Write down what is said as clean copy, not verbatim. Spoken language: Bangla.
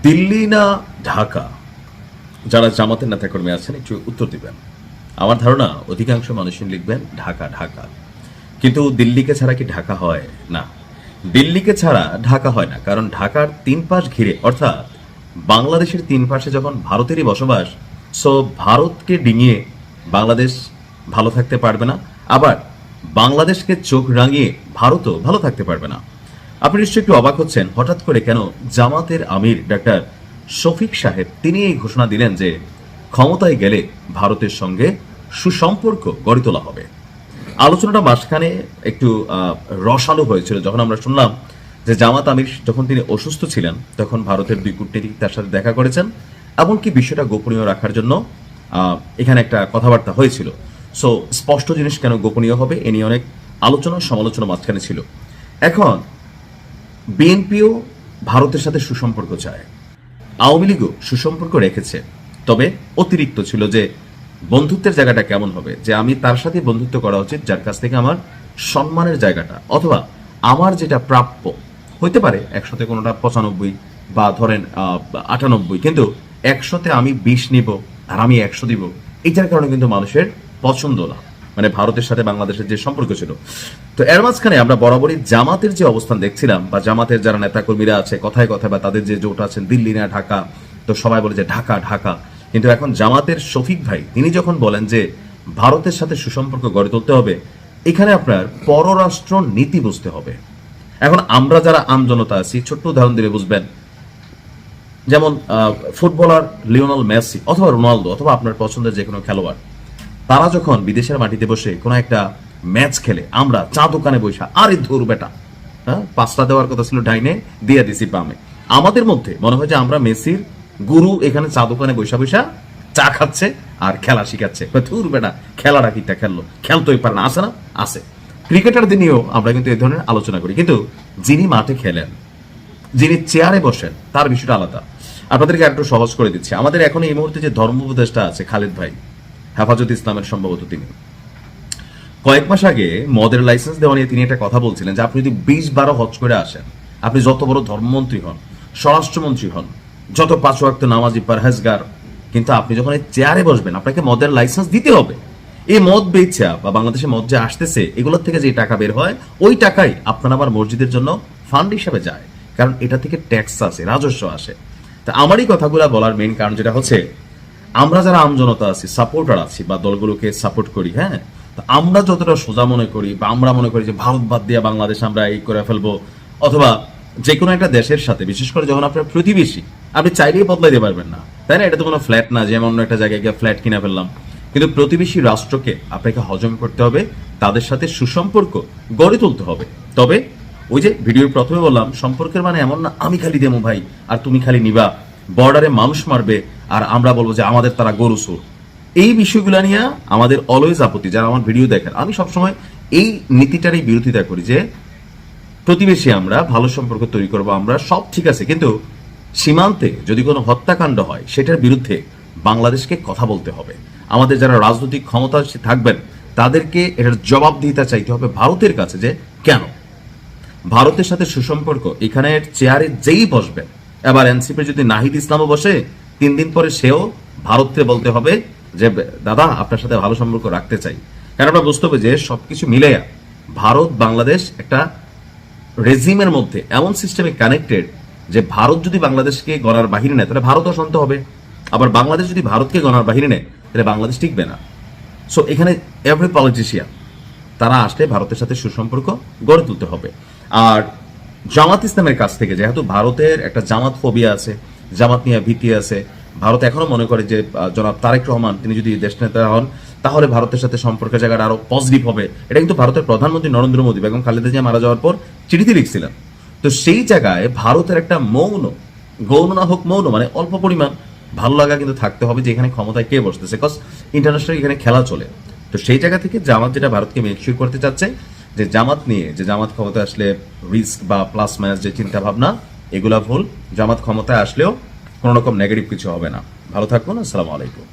দিল্লি না ঢাকা? যারা জামাতের নেতাকর্মী আছেন একটু উত্তর দিবেন। আমার ধারণা অধিকাংশ মানুষই লিখবেন ঢাকা ঢাকা, কিন্তু দিল্লিকে ছাড়া কি ঢাকা হয় না? দিল্লিকে ছাড়া ঢাকা হয় না, কারণ ঢাকার তিন পাশ ঘিরে, অর্থাৎ বাংলাদেশের তিন পাশে যখন ভারতেরই বসবাস, সো ভারতকে ডিঙিয়ে বাংলাদেশ ভালো থাকতে পারবে না, আবার বাংলাদেশকে চোখ রাঙিয়ে ভারতও ভালো থাকতে পারবে না। আপনি নিশ্চয়ই একটু অবাক হচ্ছেন হঠাৎ করে কেন জামাতের আমির ডাক্তার শফিক সাহেব তিনি এই ঘোষণা দিলেন যে ক্ষমতায় গেলে ভারতের সঙ্গে সুসম্পর্ক গড়ে তোলা হবে। আলোচনাটা মাঝখানে একটু রসালো হয়েছিল যখন আমরা শুনলাম যে জামাত আমির যখন তিনি অসুস্থ ছিলেন তখন ভারতের দুই কূটনীতিক তার সাথে দেখা করেছেন, এমনকি বিষয়টা গোপনীয় রাখার জন্য এখানে একটা কথাবার্তা হয়েছিল। সো স্পষ্ট জিনিস কেন গোপনীয় হবে এ নিয়ে অনেক আলোচনা সমালোচনা মাঝখানে ছিল। এখন বিএনপিও ভারতের সাথে সুসম্পর্ক চায়, আওয়ামী লীগও সুসম্পর্ক রেখেছে, তবে অতিরিক্ত ছিল যে বন্ধুত্বের জায়গাটা কেমন হবে, যে আমি তার সাথে বন্ধুত্ব করা উচিত যার কাছ থেকে আমার সম্মানের জায়গাটা অথবা আমার যেটা প্রাপ্য হইতে পারে, 100-তে কোনোটা 95 বা ধরেন 98, কিন্তু 100-তে আমি 20 নিব আর আমি 100 দিব, এটার কারণে কিন্তু মানুষের পছন্দ না, মানে ভারতের সাথে বাংলাদেশের যে সম্পর্ক ছিল। তো এর মাঝখানে আমরা বরাবরই জামাতের যে অবস্থান দেখছিলাম, বা জামাতের যারা নেতাকর্মীরা আছে কথায় কথায়, বা তাদের যে জোট আছেন দিল্লি না ঢাকা, তো সবাই বলে যে ঢাকা ঢাকা, কিন্তু এখন জামাতের শফিক ভাই তিনি যখন বলেন যে ভারতের সাথে সুসম্পর্ক গড়ে তুলতে হবে, এখানে আপনার পররাষ্ট্র নীতি বুঝতে হবে। এখন আমরা যারা আমজনতা আছি, ছোট্ট উদাহরণ দিলে বুঝবেন, যেমন ফুটবলার লিওনেল মেসি অথবা রোনালদো অথবা আপনার পছন্দের যে কোনো খেলোয়াড়, তারা যখন বিদেশের মাটিতে বসে কোনো একটা ম্যাচ খেলে, আমরা চা দোকানে বসে আরে ধুর বেটা, হ্যাঁ 5টা দেওয়ার কথা ছিল ডাইনে দিয়ে দিছি বামে, আমাদের মধ্যে মনে হয় যে আমরা মেসির গুরু এখানে চা দোকানে বৈশা বৈশা চা খাচ্ছে আর খেলা শিখাচ্ছে। ধুর বেটা, খেলাটা কিটা খেললো, খেলতেই পারে না, আসে না আসে। ক্রিকেটারদের নিয়েও আমরা কিন্তু এই ধরনের আলোচনা করি, কিন্তু যিনি মাঠে খেলেন, যিনি চেয়ারে বসেন, তার বিষয়টা আলাদা। আপনাদেরকে একটু সহজ করে দিচ্ছি। আমাদের এখন এই মুহূর্তে যে ধর্ম উপদেষ্টা আছে খালেদ ভাই, হেফাজত ইসলামের সম্ভবত, তিনি কয়েক মাস আগে মদের লাইসেন্স দেওয়া নিয়ে তিনি একটা কথা বলছিলেন যে আপনি যদি 20-12 হজ করে আসেন, আপনি যত বড় ধর্মমন্ত্রী হন, স্বরাষ্ট্রমন্ত্রী হন, যত 5 ওয়াক্ত নামাজি পারহেজগার, কিন্তু আপনি যখন এই চেয়ারে বসবেন আপনাকে মদের লাইসেন্স দিতে হবে। এই মদ বেচা বা বাংলাদেশে মদ যে আসতেছে, এগুলোর থেকে যে টাকা বের হয়, ওই টাকাই আপনার আমার মসজিদের জন্য ফান্ড হিসাবে যায়, কারণ এটা থেকে ট্যাক্স আসে, রাজস্ব আসে। তা আমার এই কথাগুলো বলার মেইন কারণ যেটা হচ্ছে, আমরা যারা আমজনতা আছি, সাপোর্টার আছি বা দলগুলোকে সাপোর্ট করি, হ্যাঁ, তো আমরা যতটা সোজা মনে করি বা আমরা মনে করি যে ভারত বাদ দিয়ে বাংলাদেশ আমরা এই করে ফেলবো, অথবা যে কোনো একটা দেশের সাথে, বিশেষ করে যখন আপনার প্রতিবেশী, আপনি চাইলেই বদলাই দিতে পারবেন না, তাই না? এটা তো কোনো ফ্ল্যাট না যে অন্য একটা জায়গায় গিয়ে ফ্ল্যাট কিনে ফেললাম, কিন্তু প্রতিবেশী রাষ্ট্রকে আপনাকে হজম করতে হবে, তাদের সাথে সুসম্পর্ক গড়ে তুলতে হবে। তবে ওই যে ভিডিওর প্রথমে বললাম, সম্পর্কের মানে এমন না আমি খালি দেবো ভাই আর তুমি খালি নিবা, বর্ডারে মানুষ মারবে আর আমরা বলবো যে আমাদের তারা গরু চোর। এই বিষয়গুলো নিয়ে আমাদের অলওয়েজ আপত্তি। যারা আমার ভিডিও দেখেন, আমি সবসময় এই নীতিটারই বিরোধিতা করি যে প্রতিবেশী আমরা ভালো সম্পর্ক তৈরি করবো, আমরা সব ঠিক আছে, কিন্তু সীমান্তে যদি কোনো হত্যাকাণ্ড হয় সেটার বিরুদ্ধে বাংলাদেশকে কথা বলতে হবে। আমাদের যারা রাজনৈতিক ক্ষমতা থাকবেন তাদেরকে এটার জবাবদিহিতা চাইতে হবে ভারতের কাছে, যে কেন ভারতের সাথে সুসম্পর্ক, এখানে চেয়ারে যেই বসবেন, এবার এনসিপি যদি নাহিদ ইসলামও বসে 3 দিন পরে সেও ভারতকে বলতে হবে যে দাদা আপনার সাথে ভালো সম্পর্ক রাখতে চাই। কারণ আমরা বুঝতে হবে যে সবকিছু মিলেয়া ভারত বাংলাদেশ একটা রেজিমের মধ্যে এমন সিস্টেমে কানেক্টেড যে ভারত যদি বাংলাদেশকে গণার বাহিনী নেয় তাহলে ভারতও শান্ত হবে, আবার বাংলাদেশ যদি ভারতকে গণার বাহিনী নেয় তাহলে বাংলাদেশ টিকবে না। সো এখানে এভরি পলিটিশিয়ান তারা আসলে ভারতের সাথে সুসম্পর্ক গড়ে তুলতে হবে। আর জামাত ইসলামের কাছ থেকে, যেহেতু ভারতের একটা জামাত ফোবিয়া আছে, জামাত নিয়ে ভীতি আছে, ভারত এখনো মনে করে যে জনাব তারেক রহমান তিনি যদি দেশ নেতা হন তাহলে ভারতের সাথে সম্পর্কের জায়গাটা আরো পজিটিভ হবে। এটা কিন্তু ভারতের প্রধানমন্ত্রী নরেন্দ্র মোদী বেগম খালেদা জিয়া মারা যাওয়ার পর চিঠিতে লিখছিলেন। তো সেই জায়গায় ভারতের একটা মৌন, গৌণ না হোক মৌন, মানে অল্প পরিমাণ ভালো লাগা কিন্তু থাকতে হবে যে এখানে ক্ষমতায় কে বসতেছে, কজ ইন্টারন্যাশনাল এখানে খেলা চলে। তো সেই জায়গা থেকে জামাত যেটা ভারতকে মেকশিওর করতে চাচ্ছে যে জামাত নিয়ে, যে জামাত ক্ষমতায় আসলে রিস্ক বা প্লাস মাইনাস যে চিন্তা ভাবনা, এগুলা ভুল। জামাত ক্ষমতায় আসলেও কোনো রকম নেগেটিভ কিছু হবে না। ভালো থাকুন, আসসালামু আলাইকুম।